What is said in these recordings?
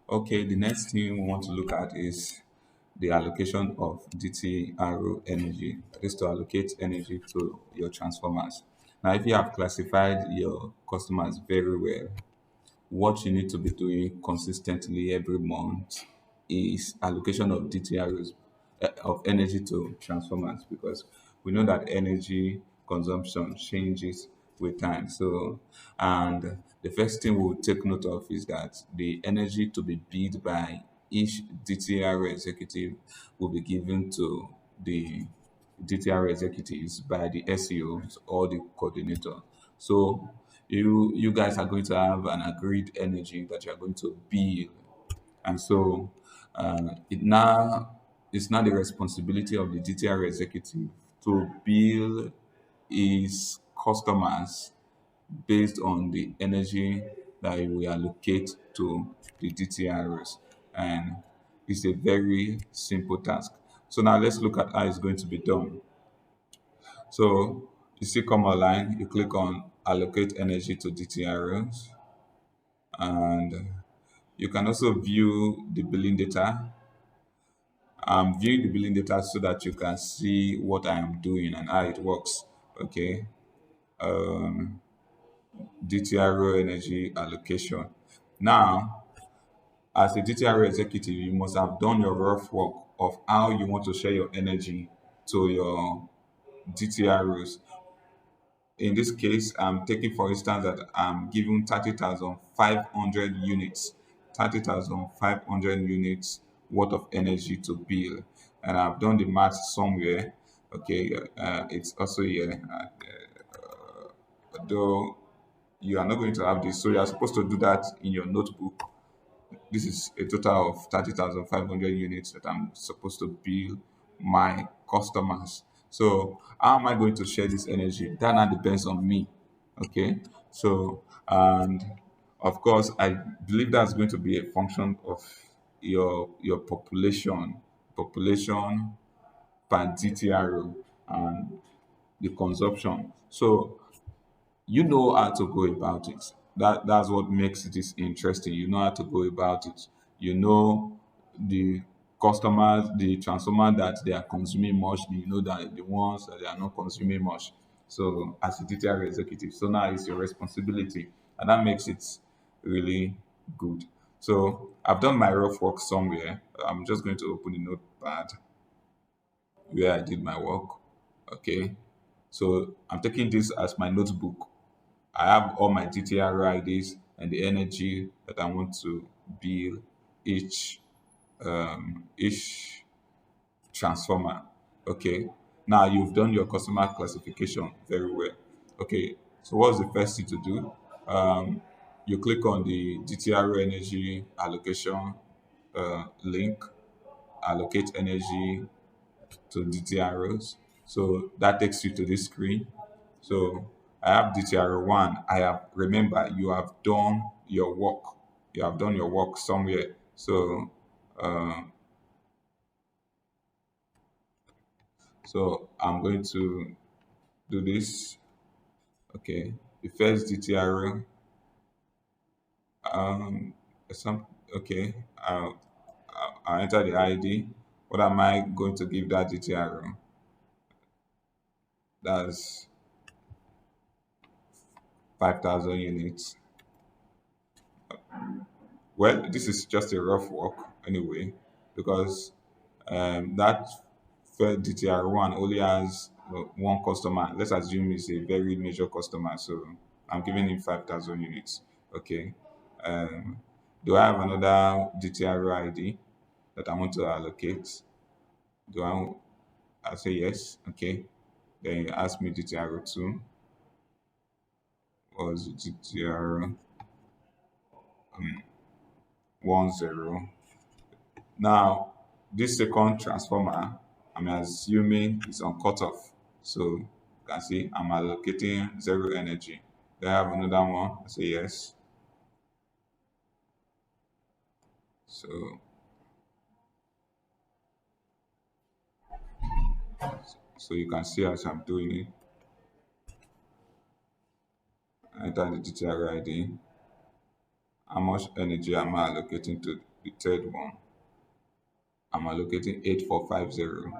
Okay, the next thing we want to look at is the allocation of DTR energy. That is to allocate energy to your transformers. Now, if you have classified your customers very well, what you need to be doing consistently every month is allocation of DTRs of energy to transformers because we know that energy consumption changes with time. So, and the first thing we'll take note of is that the energy to be bid by each DTR executive will be given to the DTR executives by the SEOs or the coordinator. So you guys are going to have an agreed energy that you are going to bill, and so it's now the responsibility of the DTR executive to bill his customers based on the energy that we allocate to the DTRs, and it's a very simple task. So now let's look at how it's going to be done. So you see come online, you click on allocate energy to DTRs, and you can also view the billing data. I'm viewing the billing data so that you can see what I am doing and how it works. Okay. Um, DTR energy allocation. Now, as a DTR executive, you must have done your rough work of how you want to share your energy to your DTRs. In this case, I'm taking for instance that I'm giving 30,500 units, 30,500 units worth of energy to bill. And I've done the math somewhere. Okay, it's also here. Though you are not going to have this, so you are supposed to do that in your notebook. This is a total of 30,500 units that I'm supposed to bill my customers. So, how am I going to share this energy? That now depends on me. Okay. So, and of course, I believe that's going to be a function of your population per DTR and the consumption. So, you know how to go about it. That's what makes this interesting. You know how to go about it. You know the customers, the transformer that they are consuming much. You know that the ones that they are not consuming much. So as a DTR executive, so now it's your responsibility, and that makes it really good. So I've done my rough work somewhere. I'm just going to open the notepad where I did my work. Okay. So I'm taking this as my notebook. I have all my DTR IDs and the energy that I want to bill each transformer. Okay. Now you've done your customer classification very well. Okay. So what's the first thing to do? You click on the DTR energy allocation link, allocate energy to DTRs. So that takes you to this screen. So I have DTR one. I have remember you have done your work. You have done your work somewhere. Uh, so I'm going to do this. Okay. The first DTR. Um, some okay. I'll enter the ID. What am I going to give that DTR? That's 5,000 units. Well, this is just a rough work anyway, because that first DTR one only has one customer. Let's assume it's a very major customer, so I'm giving him 5,000 units. Okay. Um, do I have another DTR ID that I want to allocate? Do I say yes? Okay. Then you ask me DTR two was DTR 10. Now, this second transformer, I'm assuming it's on cutoff. So you can see I'm allocating zero energy. Do I have another one? I say yes. So so you can see as I'm doing it, enter the DTR ID. How much energy am I allocating to the third one. I'm allocating 8450.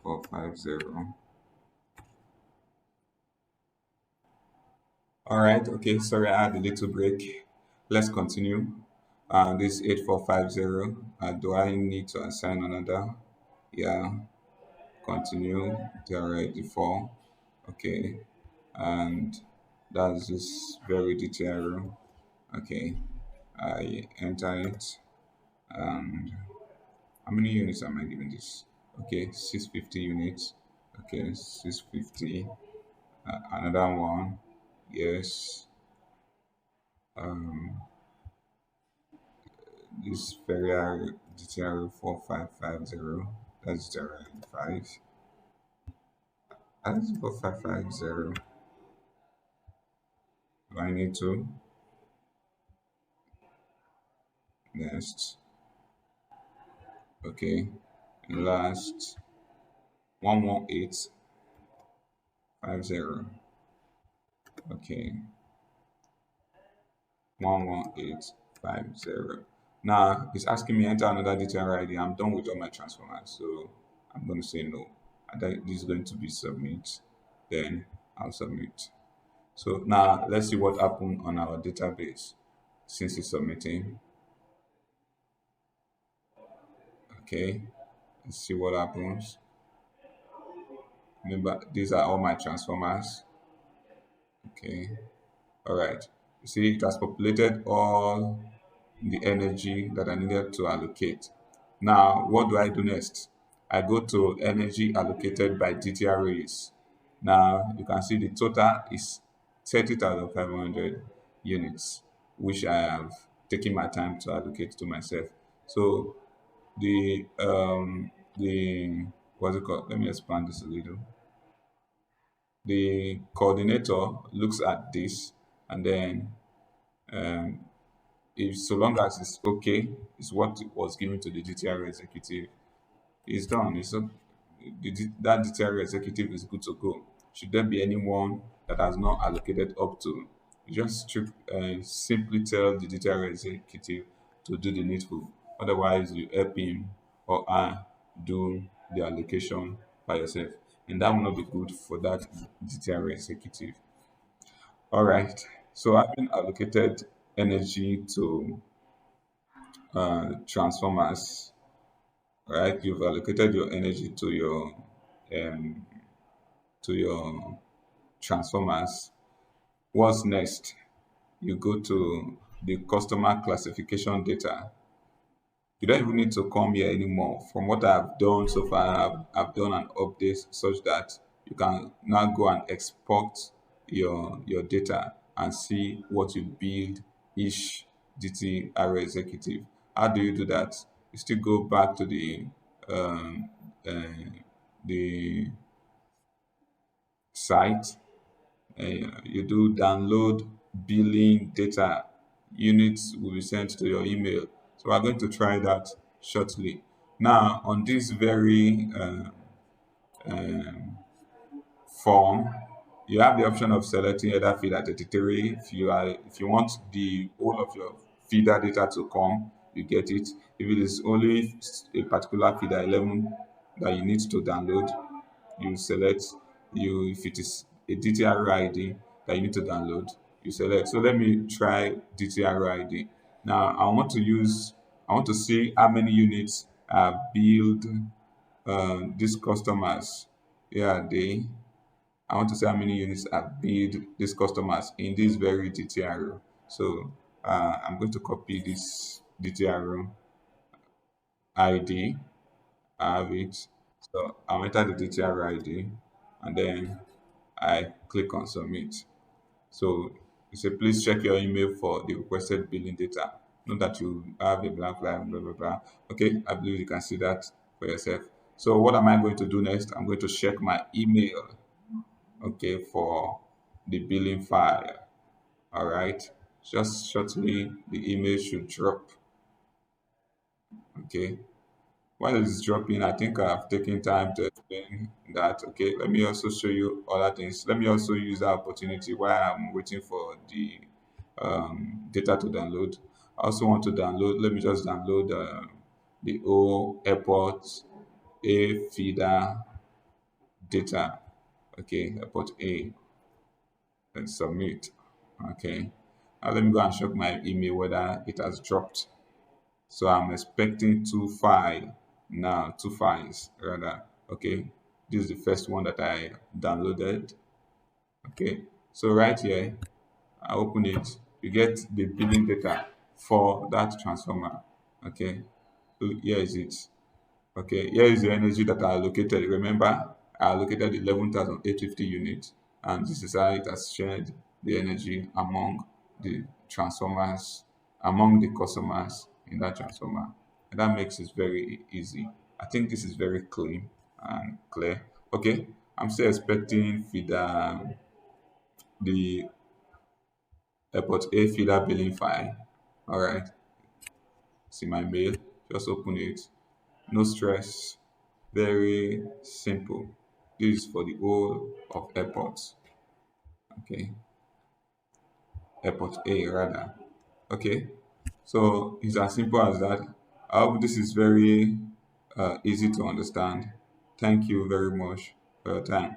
450. All right. Okay. Sorry, I had a little break. Let's continue. This 8450. Do I need to assign another? Yeah. Continue. They are ready for. Okay. And that's just very detailed. Okay. I enter it. And how many units am I giving this? Okay. 650 units. Okay. 650. Another one. Yes. Um, this Ferrari DTR 4550. That's DTR 5. That's 4550. Do I need to? Next. Okay. And last 11850. Okay. 11850. Now it's asking me enter another DTR ID. I'm done with all my transformers, so I'm going to say no. And then this is going to be submit. Then I'll submit. So now let's see what happened on our database since it's submitting. Okay, let's see what happens. Remember, these are all my transformers. Okay, all right. You see, it has populated all the energy that I needed to allocate. Now, what do I do next? I go to energy allocated by DTR rates. Now, you can see the total is 30,500 units, which I have taken my time to allocate to myself. So, the what's it called? Let me expand this a little. The coordinator looks at this, and then um, if so long as it's okay, it's what was given to the DTR executive, it's done. That DTR executive is good to go. Should there be anyone that has not allocated up to, you just simply tell the DTR executive to do the needful. Otherwise, you help him or I do the allocation by yourself, and that will not be good for that DTR executive. All right. So having allocated energy to transformers, right? You've allocated your energy um, to your transformers. What's next? You go to the customer classification data. You don't even need to come here anymore. From what I've done so far, I've done an update such that you can now go and export your data and see what you build each DTR executive. How do you do that? You still go back to um, uh, the site. You do download billing data. Units will be sent to your email. So we're going to try that shortly. Now, on this very um, form, you have the option of selecting either feeder 33. If you want the whole of your feeder data to come, you get it. If it is only a particular feeder 11 that you need to download, you select. You If it is a DTR ID that you need to download, you select. So let me try DTR ID. Now I want to see how many units are billed these customers. Here are they. I want to see how many units are billed these customers in this very DTR. So I'm going to copy this DTR ID. I have it. So I'll enter the DTR ID, and then I click on submit. So you say, please check your email for the requested billing data. Not that you have a blank line, blah, blah, blah. Okay, I believe you can see that for yourself. So what am I going to do next? I'm going to check my email, okay, for the billing file. All right. Just shortly, the email should drop. Okay. While it's dropping, I think I've taken time to explain that. Okay, let me also show you other things. Let me also use that opportunity while I'm waiting for the data to download. I also want to download. Let me just download the O airport A feeder data. Okay, airport A and submit. Okay, now let me go and check my email whether it has dropped. So I'm expecting two files rather. Okay, this is the first one that I downloaded. Okay, so right here, I open it. You get the billing data for that transformer. Okay, so here is it. Okay, here is the energy that I allocated. Remember, I allocated 11,850 units, and this is how it has shared the energy among the transformers, among the customers in that transformer. And that makes it very easy. I think this is very clean and clear. Okay, I'm still expecting the airport A feeder billing file. All right, see my mail. Just open it. No stress. Very simple. This is for the whole of airports. Okay, airport A rather. Okay, so it's as simple as that. I hope this is very easy to understand. Thank you very much for your time.